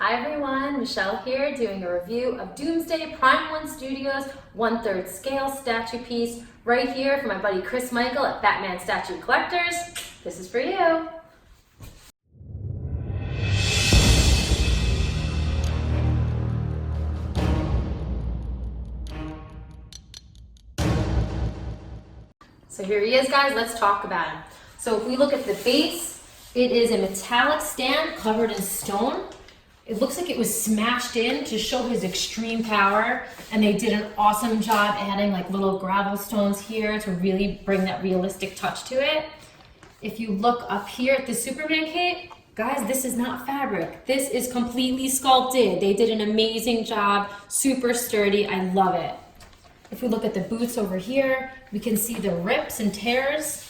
Hi everyone, Michelle here doing a review of Doomsday Prime 1 Studios 1/3 scale statue piece right here from my buddy Chris Michael at Batman Statue Collectors. This is for you. So here he is, guys. Let's talk about him. So if we look at the base, it is a metallic stand covered in stone. It looks like it was smashed in to show his extreme power, and they did an awesome job adding like little gravel stones here to really bring that realistic touch to it. If you look up here at the Superman cape, guys, this is not fabric. This is completely sculpted. They did an amazing job, super sturdy. I love it. If we look at the boots over here, we can see the rips and tears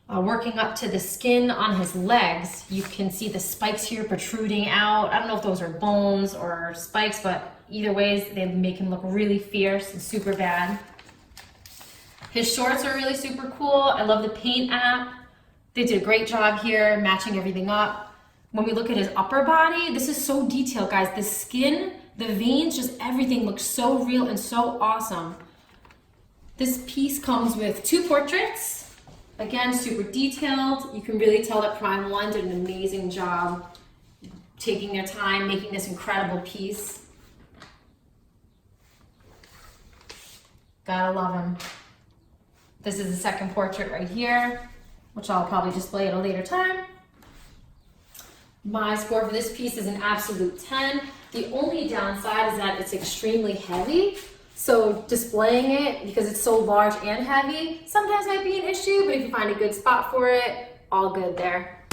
working up to the skin on his legs. You can see the spikes here protruding out. I don't know if those are bones or spikes, but either ways, they make him look really fierce and super bad. His shorts are really super cool. I love the paint app. They did a great job here matching everything up. When we look at his upper body, this is so detailed, guys. The skin, the veins, just everything looks so real and so awesome. This piece comes with 2 portraits. Again, super detailed. You can really tell that Prime 1 did an amazing job taking their time, making this incredible piece. Gotta love him. This is the second portrait right here, which I'll probably display at a later time. My score for this piece is an absolute 10. The only downside is that it's extremely heavy. So displaying it, because it's so large and heavy, sometimes might be an issue, but if you find a good spot for it, all good there.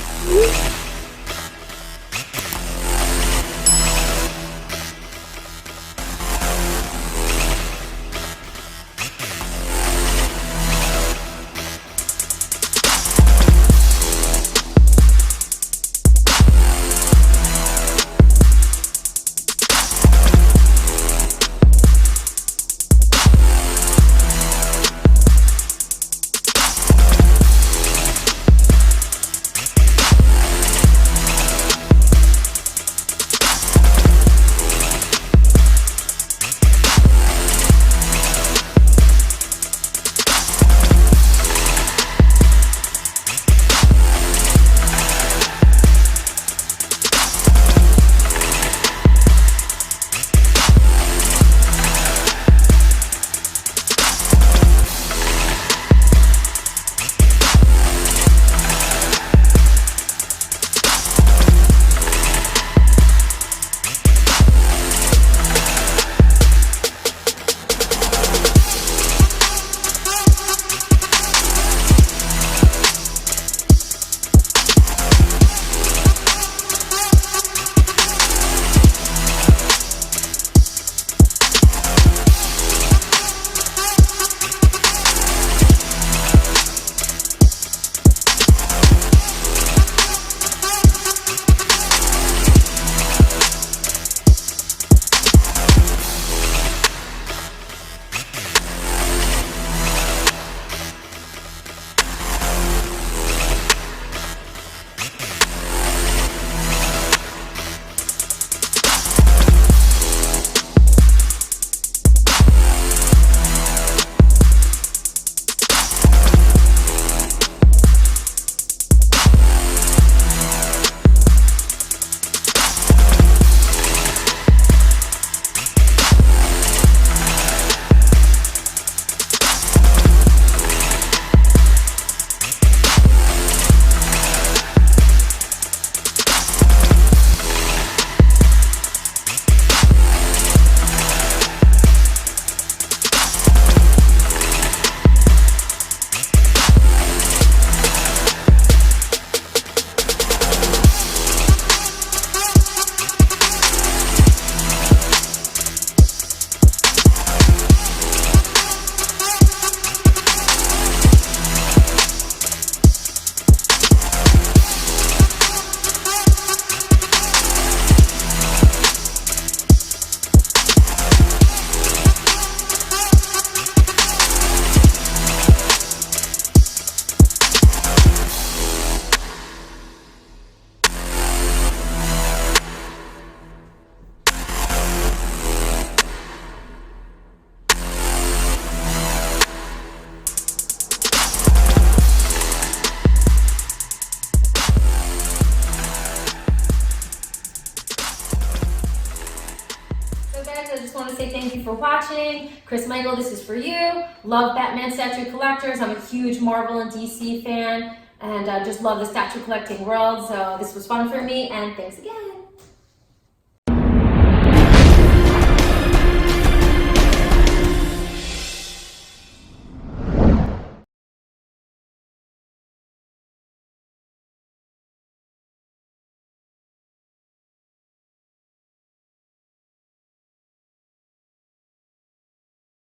say thank you for watching. Chris Michael, this is for you. Love Batman statue collectors. I'm a huge Marvel and DC fan, and I just love the statue collecting world. So this was fun for me, and thanks again.